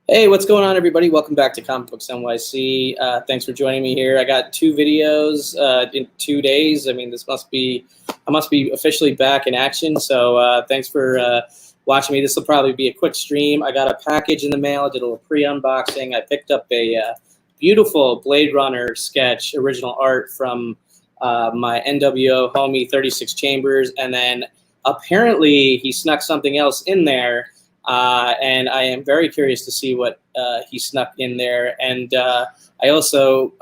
Hey, what's going on, everybody? Welcome back to Comic Books NYC. Thanks for joining me here. I got 2 videos in 2 days. I mean, I must be officially back in action. So thanks for watching me. This will probably be a quick stream. I got a package in the mail. I did a little pre-unboxing. I picked up a beautiful Blade Runner sketch, original art from my NwO homie 36 Chambers, and then apparently he snuck something else in there. And I am very curious to see what he snuck in there. And I also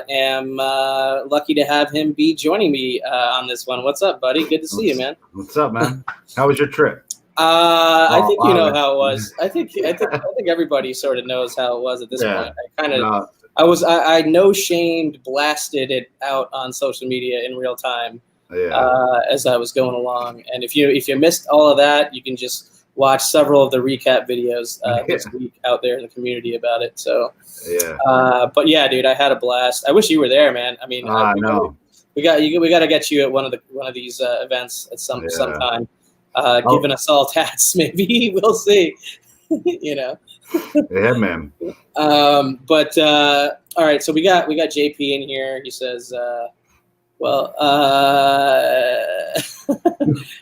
am lucky to have him be joining me on this one. What's up, buddy? Good to see you, man. What's up, man? How was your trip? I think you know how it was. I think everybody sort of knows how it was at this point. I no shamed blasted it out on social media in real time as I was going along. And if you missed all of that, you can just watch several of the recap videos this week out there in the community about it. So, but yeah, dude, I had a blast. I wish you were there, man. I mean, we got to get you at one of these events at some time. Giving us all tats, maybe we'll see. You know. Yeah, man. But all right, so we got JP in here. He says,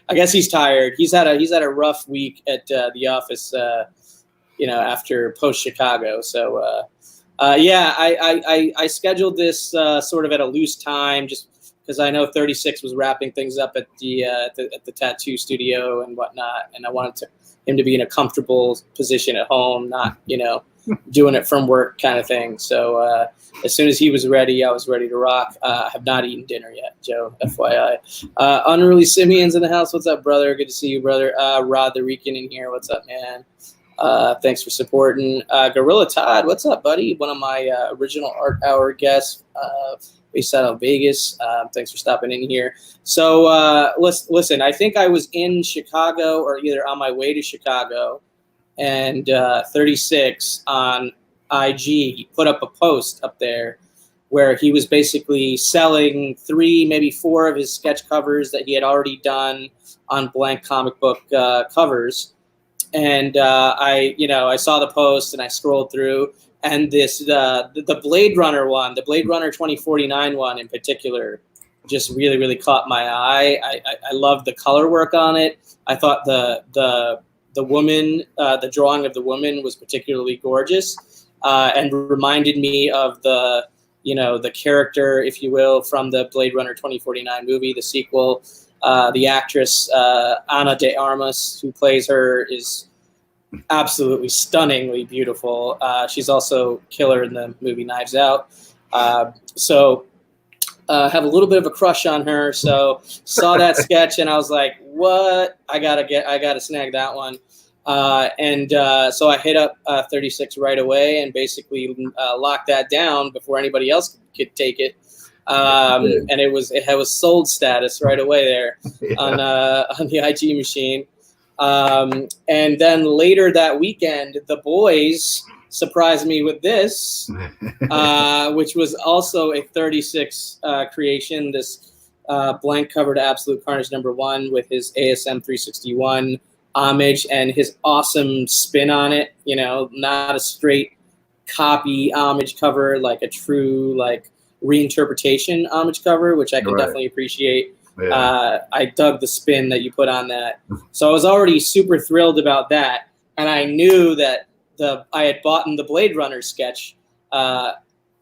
I guess he's tired. He's had a rough week at the office, after post Chicago. So I scheduled this sort of at a loose time, just because I know 36 was wrapping things up at the tattoo studio and whatnot, and I wanted him to be in a comfortable position at home, not doing it from work kind of thing. So as soon as he was ready, I was ready to rock. I have not eaten dinner yet, Joe, FYI. Unruly Simeon's in the house. What's up, brother? Good to see you, brother. Rod the Rican in here. What's up, man? Thanks for supporting. Gorilla Todd, what's up, buddy? One of my original Art Hour guests based out of Vegas. Thanks for stopping in here. So listen, I think I was in Chicago or either on my way to Chicago, and 36 on IG, he put up a post up there where he was basically selling 3, maybe 4 of his sketch covers that he had already done on blank comic book covers. And I saw the post and I scrolled through, and the Blade Runner one, the Blade Runner 2049 one in particular, just really, really caught my eye. I loved the color work on it. I thought the woman, the drawing of the woman was particularly gorgeous, and reminded me of the character, if you will, from the Blade Runner 2049 movie, the sequel. The actress, Ana de Armas, who plays her, is absolutely stunningly beautiful. She's also killer in the movie Knives Out. So have a little bit of a crush on her. So saw that sketch and I was like, what? I gotta snag that one. So I hit up 36 right away and basically locked that down before anybody else could take it. And it was sold status right away there on the IG machine. And then later that weekend, the boys surprised me with this, which was also a 36 creation, this blank covered Absolute Carnage #1 with his ASM 361 homage and his awesome spin on it. Not a straight copy homage cover, like a true reinterpretation homage cover, which I can definitely appreciate. I dug the spin that you put on that. So I was already super thrilled about that. And I knew that I had bought the Blade Runner sketch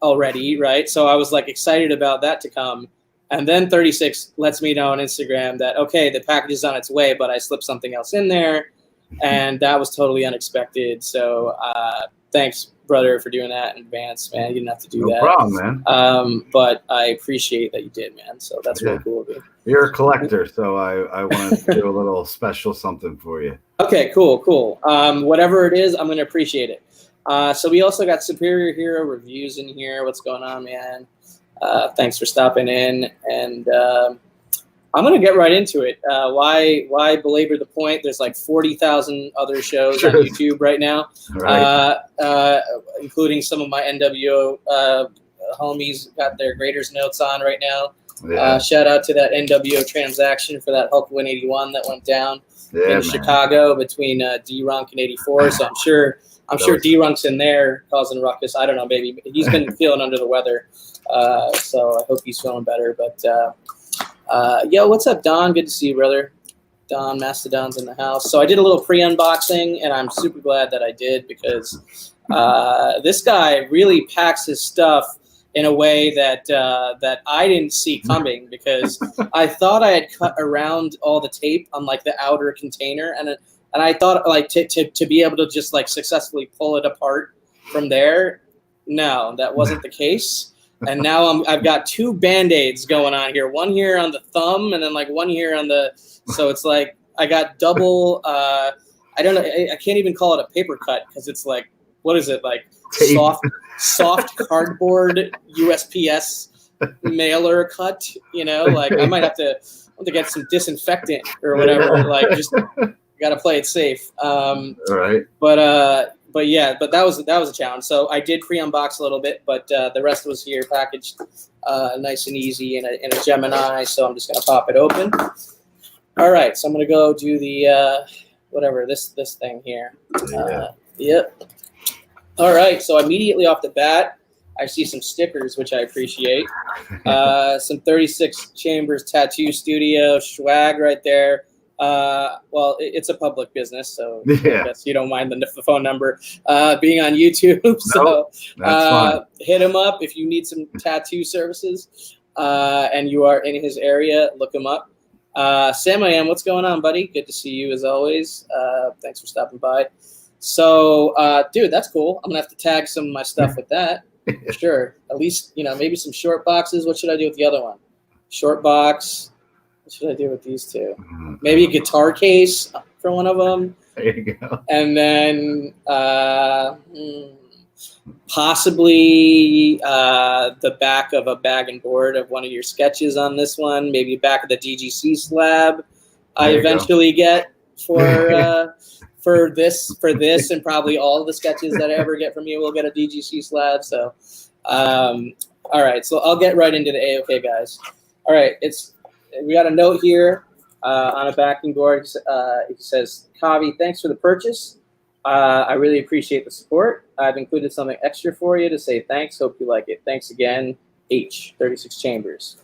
already, right? So I was excited about that to come. And then 36 lets me know on Instagram that, okay, the package is on its way, but I slipped something else in there. And that was totally unexpected. So thanks, brother, for doing that in advance, man. You didn't have to do that. No problem, man. But I appreciate that you did, man. So that's really cool of you. You're a collector, so I wanted to do a little special something for you. Okay, cool. Whatever it is, I'm going to appreciate it. So we also got Superior Hero reviews in here. What's going on, man? Thanks for stopping in. And I'm going to get right into it. Why belabor the point? There's 40,000 other shows on YouTube right now, including some of my NwO homies got their graders notes on right now. Shout out to that NwO transaction for that Hulk 181 that went down in Chicago between D-Ronk and 84. So I'm sure D-Runk's in there causing ruckus. I don't know, maybe. He's been feeling under the weather, so I hope he's feeling better. But, yo, what's up, Don? Good to see you, brother. Don Mastodon's in the house. So I did a little pre-unboxing, and I'm super glad that I did because this guy really packs his stuff in a way that that I didn't see coming, because I thought I had cut around all the tape on like the outer container, and I thought like to be able to just like successfully pull it apart from there. No, that wasn't the case. And now I've got 2 Band-Aids going on here. One here on the thumb, and then like one here on the. So it's like I got double. I don't know. I can't even call it a paper cut because it's like, what is it, like tape. soft cardboard USPS mailer cut? You know, like I might have to get some disinfectant or whatever. Like just got to play it safe. All right. But yeah, but that was a challenge. So I did pre-unbox a little bit, but the rest was here packaged nice and easy in a Gemini. So I'm just gonna pop it open. All right, so I'm gonna go do the whatever this thing here. Yep. All right, so immediately off the bat, I see some stickers, which I appreciate. Some 36 Chambers Tattoo Studio swag right there. Well, it's a public business, so I guess you don't mind the phone number being on YouTube. So hit him up if you need some tattoo services and you are in his area. Look him up. Sam, what's going on, buddy? Good to see you as always. Thanks for stopping by. So, dude, that's cool. I'm gonna have to tag some of my stuff with that. For sure. At least, maybe some short boxes. What should I do with the other one? Short box. What should I do with these 2? Maybe a guitar case for one of them. There you go. And then possibly the back of a bag and board of one of your sketches on this one. Maybe back of the DGC slab I eventually get for this, and probably all the sketches that I ever get from you will get a DGC slab. So, all right. So I'll get right into the AOK, guys. All right. We got a note here on a backing board. It says, Kavi, thanks for the purchase. I really appreciate the support. I've included something extra for you to say thanks. Hope you like it. Thanks again, H, 36 Chambers.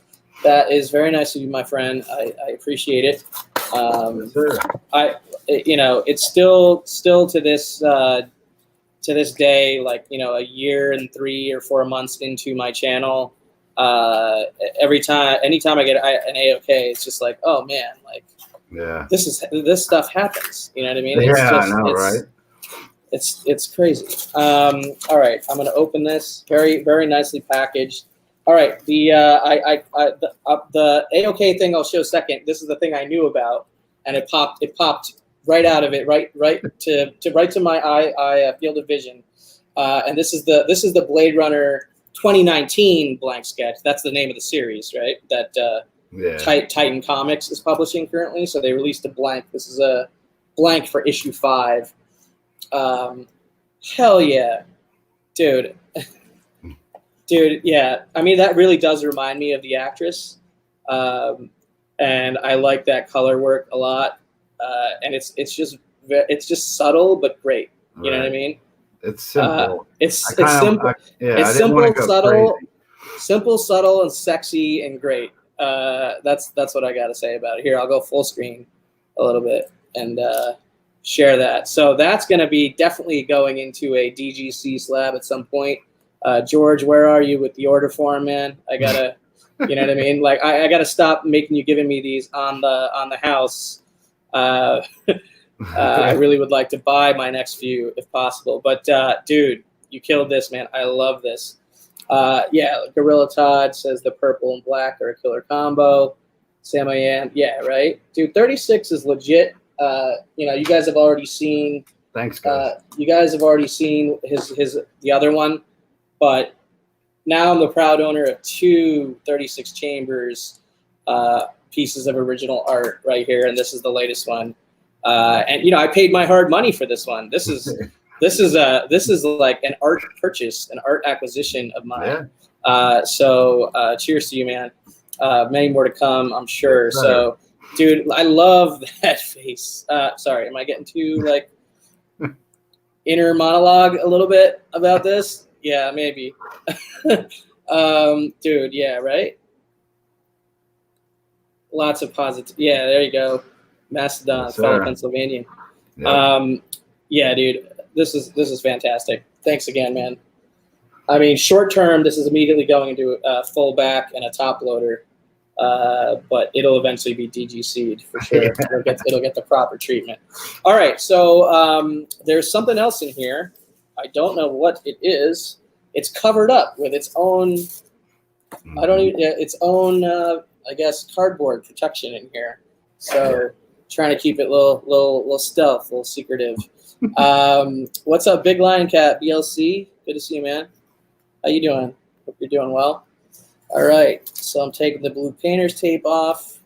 That is very nice of you, my friend. I appreciate it. It's still to this day, like, a year and 3 or 4 months into my channel. Anytime I get an AOK, it's just like, oh man, like, this stuff happens. You know what I mean? I know, right? It's crazy. All right, I'm gonna open this. Very, very nicely packaged. All right, the AOK thing I'll show second. This is the thing I knew about, and it popped right out of it, right to my eye field of vision. And this is the Blade Runner 2019 blank sketch. That's the name of the series, right? That Titan Comics is publishing currently. So they released a blank. This is a blank for issue 5. Hell yeah, dude. Dude, yeah. I mean, that really does remind me of the actress. And I like that color work a lot. And it's just subtle but great. You know what I mean? It's simple. It's simple. It's simple, subtle, and sexy and great. That's what I gotta say about it. Here, I'll go full screen a little bit and share that. So that's gonna be definitely going into a DGC slab at some point. George, where are you with the order form, man? I gotta, you know what I mean? Like I gotta stop making you giving me these on the house. I really would like to buy my next few if possible. But dude, you killed this, man. I love this. Gorilla Todd says the purple and black are a killer combo. Sam yeah, right? Dude, 36 is legit. You guys have already seen. Thanks, guys. You guys have already seen the other one, but now I'm the proud owner of 2 36 Chambers pieces of original art right here, and this is the latest one. And I paid my hard money for this one. This is like an art purchase, an art acquisition of mine. Yeah. So cheers to you, man. Many more to come, I'm sure. So, dude, I love that face. Sorry, am I getting too like? inner monologue a little bit about this? Yeah, maybe. Dude, yeah, right? Lots of positive. Yeah, there you go. Mastodon, Yes, fellow sir. Pennsylvanian. Yep. Yeah, dude, this is fantastic. Thanks again, man. I mean, short term, this is immediately going into a full back and a top loader, but it'll eventually be DGC'd for sure. It'll get the proper treatment. All right, so there's something else in here. I don't know what it is. It's covered up with its own. I don't even its own. I guess cardboard protection in here. So trying to keep it little stealth, a little secretive. What's up, Big Lion Cat BLC? Good to see you, man. How you doing? Hope you're doing well. All right, so I'm taking the blue painter's tape off,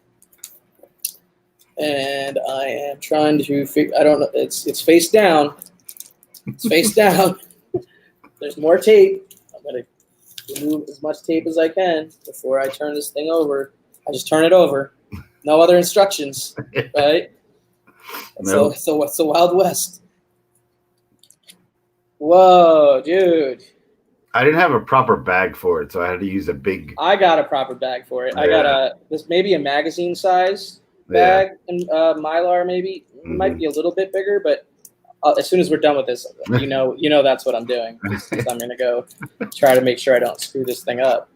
and I am trying to figure. I don't know. It's face down. It's face down. There's more tape. I'm gonna remove as much tape as I can before I turn this thing over. I just turn it over. No other instructions, right? Nope. So what's the Wild West? Whoa, dude. I didn't have a proper bag for it, so I had to use a big. I got a proper bag for it. I got this maybe a magazine size bag and Mylar maybe. It might be a little bit bigger, but as soon as we're done with this, you know that's what I'm doing. I'm gonna go try to make sure I don't screw this thing up.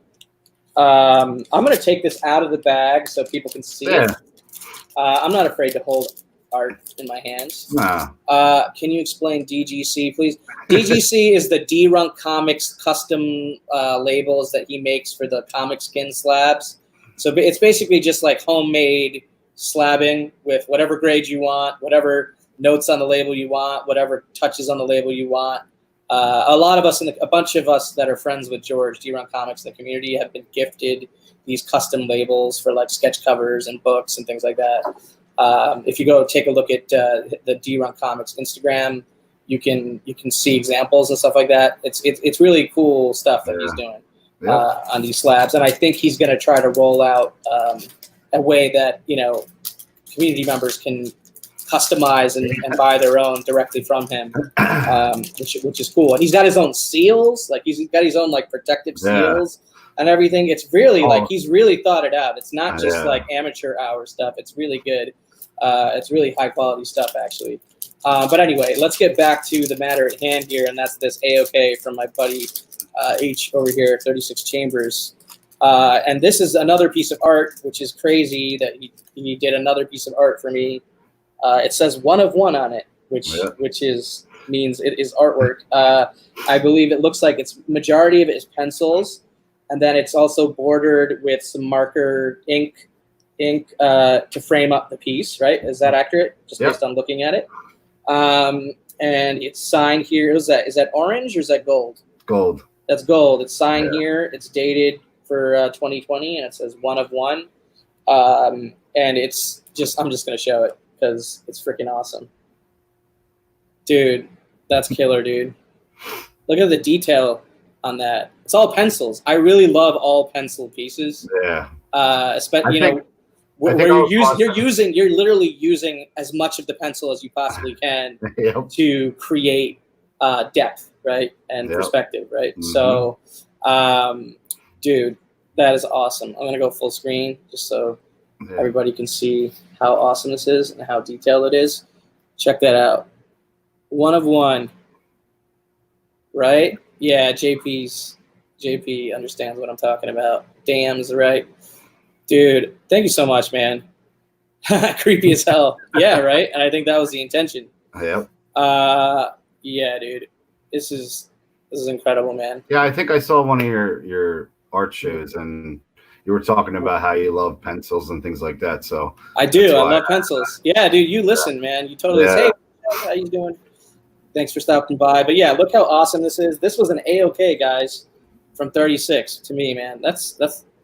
I'm gonna take this out of the bag so people can see it. I'm not afraid to hold art in my hands. Nah. Can you explain DGC, please? DGC is the D-Runk Comics custom labels that he makes for the comic skin slabs. So it's basically just like homemade slabbing with whatever grade you want, whatever notes on the label you want, whatever touches on the label you want. A lot of us, a bunch of us that are friends with George, D-Runk Comics, the community, have been gifted these custom labels for like sketch covers and books and things like that. If you go take a look at the D-Runk Comics Instagram, you can see examples and stuff like that. It's really cool stuff that he's doing on these slabs, and I think he's going to try to roll out a way that community members can customize and buy their own directly from him, which is cool. And he's got his own seals, like he's got his own like protective seals and everything. It's really like he's really thought it out. It's not just like amateur hour stuff. It's really good. It's really high quality stuff, actually. But anyway, let's get back to the matter at hand here, and that's this AOK from my buddy H over here, 36 Chambers. And this is another piece of art, which is crazy that he did another piece of art for me. It says 1 of 1 on it, which means it is artwork. I believe it looks like it's majority of it is pencils, and then it's also bordered with some marker ink to frame up the piece, right? Is that accurate? Just based on looking at it. And it's signed here. Is that orange or is that gold? Gold. That's gold. It's signed here. It's dated for 2020, and it says 1 of 1. And it's just, I'm just gonna show it because it's freaking awesome, dude. That's killer, dude. Look at the detail on that. It's all pencils. I really love all pencil pieces. Yeah. Especially you're literally using as much of the pencil as you possibly can to create depth, right, and perspective, right. So, dude, that is awesome. I'm gonna go full screen just so everybody can see how awesome this is and how detailed it is. Check that out. 1 of 1, right? Yeah, JP understands what I'm talking about. Damn's right. Dude, thank you so much, man. Creepy as hell. Yeah, right? And I think that was the intention. Yep. Yeah, dude. This is incredible, man. Yeah, I think I saw one of your art shows, and you were talking about how you love pencils and things like that. So I do. I love pencils. Yeah, dude, you listen, man. You totally say, hey, how you doing? Thanks for stopping by. But yeah, look how awesome this is. This was an AOK, guys, from 36 to me, man.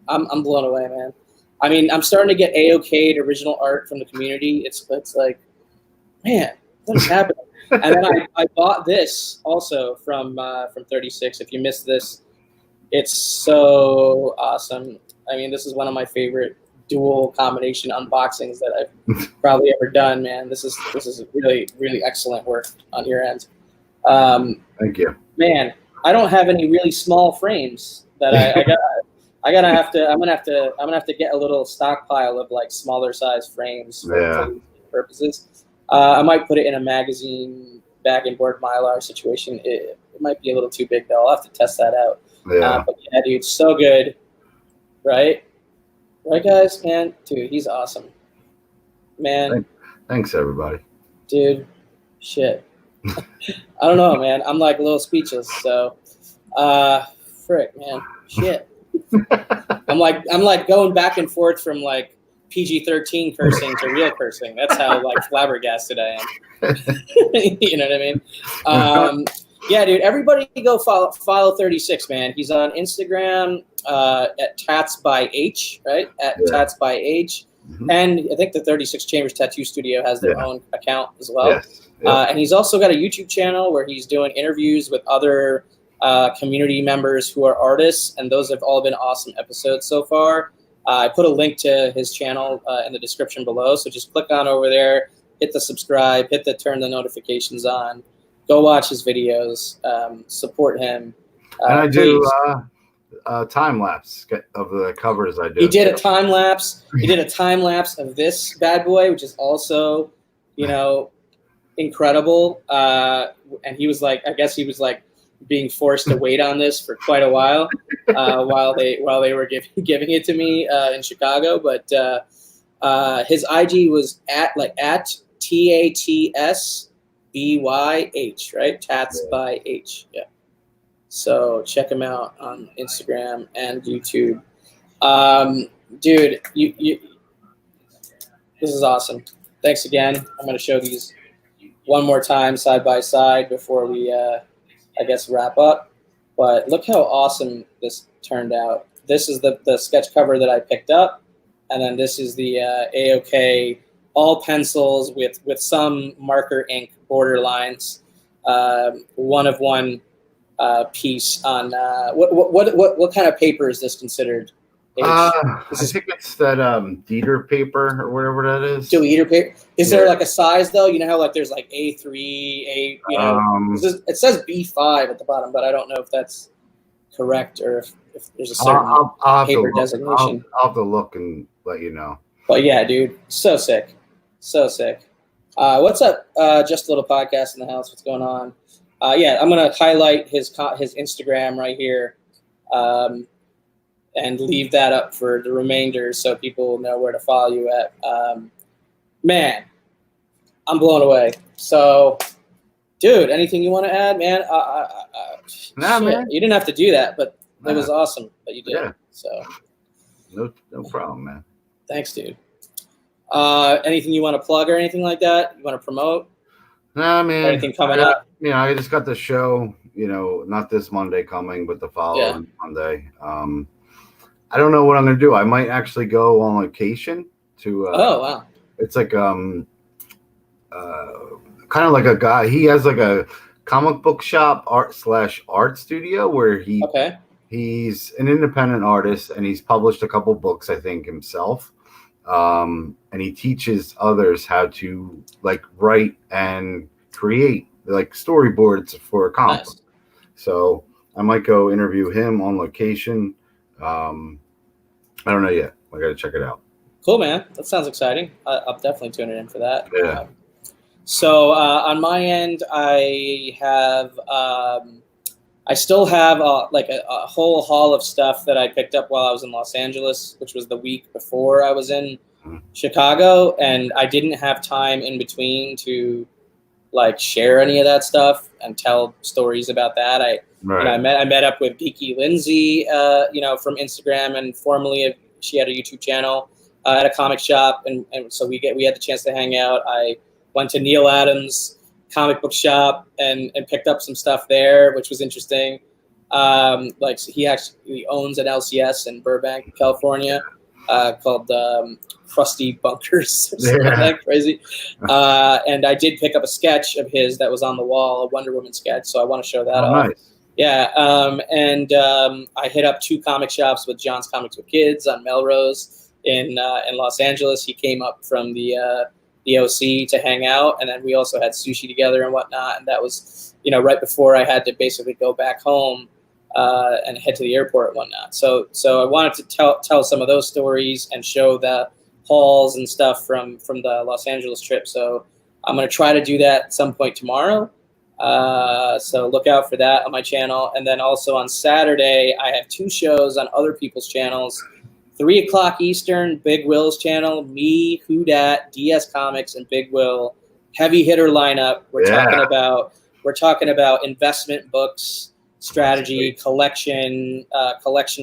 I'm blown away, man. I mean, I'm starting to get AOK'd original art from the community. It's like, man, what is happening? And then I bought this also from 36. If you missed this, it's so awesome. I mean, this is one of my favorite dual combination unboxings that I've probably ever done, man. This is really, really excellent work on your end. Thank you. Man, I don't have any really small frames that I'm gonna have to get a little stockpile of like smaller size frames for these purposes. I might put it in a magazine bag and board mylar situation. It might be a little too big though. I'll have to test that out. But yeah, dude, so good, right? Right, guys, man, dude, he's awesome, man. Thanks, everybody. Dude, shit. I don't know, man. I'm like a little speechless. So, frick, man, shit. I'm like going back and forth from like PG-13 cursing to real cursing. That's how like flabbergasted I am. You know what I mean? Yeah, dude. Everybody go follow 36, man. He's on Instagram at Tats by H, right? At Tats by H. Mm-hmm. And I think the 36 Chambers Tattoo Studio has their own account as well. Yes. Yep. And he's also got a YouTube channel where he's doing interviews with other community members who are artists, and those have all been awesome episodes so far. I put a link to his channel in the description below, so just click on over there, hit the subscribe, hit the turn the notifications on, go watch his videos, support him. And I do time lapse of the covers I do. He did a time lapse. He did a time lapse of this bad boy, which is also, incredible. And he was like, I guess he was like being forced to wait on this for quite a while, while they were giving it to me in Chicago. But his IG was at TATSBYH, right? Tats by H. Yeah. So check him out on Instagram and YouTube. Dude, you this is awesome. Thanks again. I'm going to show these one more time side by side before we, I guess, wrap up. But look how awesome this turned out. This is the sketch cover that I picked up. And then this is the AOK all pencils with some marker ink border lines. One of one piece on what kind of paper is this considered? I think it's that Dieter paper or whatever that is. Dieter paper. Is there like a size though? You know how like there's like A3, it says B5 at the bottom, but I don't know if that's correct or if there's a certain paper designation. I'll have to look and let you know. But yeah, dude, so sick, so sick. What's up? Just a little podcast in the house. What's going on? Yeah, I'm gonna highlight his Instagram right here. And leave that up for the remainder so people know where to follow you at. Man, I'm blown away. So, dude, anything you want to add, man? Man. You didn't have to do that, but it was awesome that you did. Yeah. So, no problem, man. Thanks, dude. Anything you want to plug or anything like that? You want to promote? Nah, man. Anything coming up? I just got the show. Not this Monday coming, but the following Monday. I don't know what I'm going to do. I might actually go on location to. Oh wow! It's like kind of like a guy. He has like a comic book shop art studio where he's an independent artist and he's published a couple books, I think, himself. And he teaches others how to like write and create like storyboards for comics. Nice. So I might go interview him on location. I don't know yet. I got to check it out. Cool, man. That sounds exciting. I'll definitely tune in for that. Yeah. So on my end, I have, I still have like a whole haul of stuff that I picked up while I was in Los Angeles, which was the week before I was in Chicago, and I didn't have time in between to like share any of that stuff and tell stories about that. I met up with Geeky Lindsay, from Instagram, and formerly she had a YouTube channel at a comic shop, and so we had the chance to hang out. I went to Neil Adams' comic book shop and picked up some stuff there, which was interesting. Like he actually owns an LCS in Burbank, California, called Krusty Bunkers. Something like that, crazy. And I did pick up a sketch of his that was on the wall, a Wonder Woman sketch. So I want to show that off. Nice. Yeah. I hit up 2 comic shops with John's Comics with Kids on Melrose in Los Angeles. He came up from the the OC to hang out, and then we also had sushi together and whatnot. And that was, right before I had to basically go back home and head to the airport and whatnot. So I wanted to tell some of those stories and show the hauls and stuff from the Los Angeles trip. So I'm going to try to do that at some point tomorrow. So look out for that on my channel. And then also on Saturday, I have 2 shows on other people's channels. 3 o'clock Eastern, Big Will's channel, me, Who Dat, DS Comics, and Big Will. Heavy hitter lineup. We're talking about investment books, strategy, collection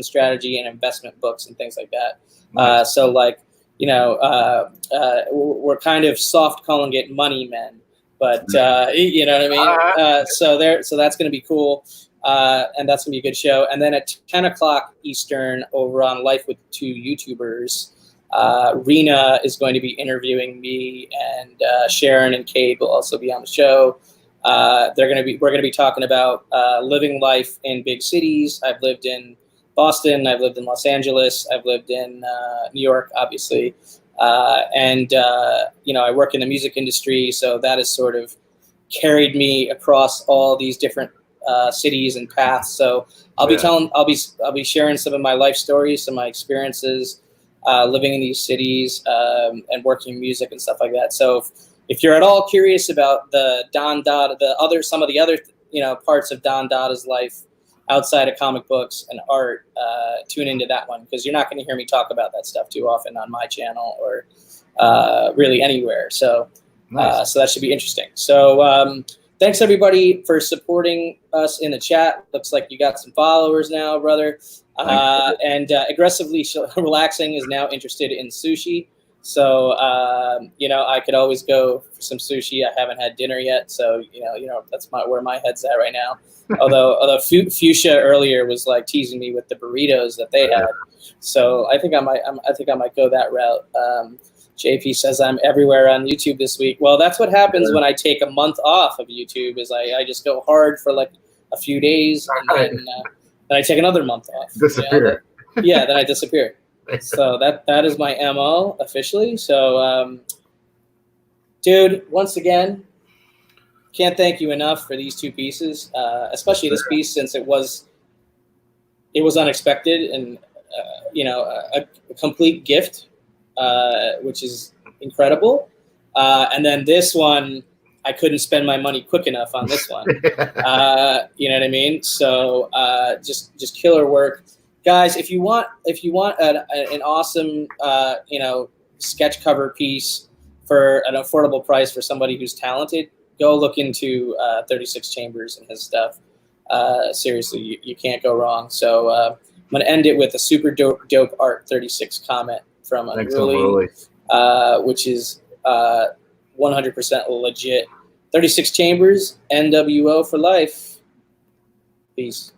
strategy, and investment books and things like that. Nice. So like, we're kind of soft calling it money men, but you know what I mean? So that's going to be cool. And that's going to be a good show. And then at 10 o'clock Eastern over on Life with 2 YouTubers, Rena is going to be interviewing me, and Sharon and Cade will also be on the show. We're going to be talking about living life in big cities. I've lived in Boston. I've lived in Los Angeles. I've lived in New York, obviously. And I work in the music industry, so that has sort of carried me across all these different cities and paths. So I'll be sharing some of my life stories, some of my experiences living in these cities and working in music and stuff like that. So if you're at all curious about some of the other parts of Don Dada's life outside of comic books and art, tune into that one, because you're not going to hear me talk about that stuff too often on my channel or really anywhere. So Nice. so that should be interesting. So thanks everybody for supporting us in the chat. Looks like you got some followers now, brother. And Aggressively Relaxing is now interested in sushi. So I could always go for some sushi. I haven't had dinner yet, so that's where my head's at right now. Although Fuchsia earlier was like teasing me with the burritos that they had, so I think I might go that route. JP says I'm everywhere on YouTube this week. Well, that's what happens when I take a month off of YouTube. Is I just go hard for like a few days, and then I take another month off. Disappear. Then I disappear. So that is my MO officially. So, dude, once again, can't thank you enough for these 2 pieces, especially this piece, since it was unexpected and a complete gift. Which is incredible. And then this one, I couldn't spend my money quick enough on this one. You know what I mean? So just killer work. Guys, if you want an awesome sketch cover piece for an affordable price for somebody who's talented, go look into 36 Chambers and his stuff. Seriously, you can't go wrong. So I'm going to end it with a super dope art 36 comment from Unruly, which is 100% legit. 36 Chambers, NwO for life. Peace.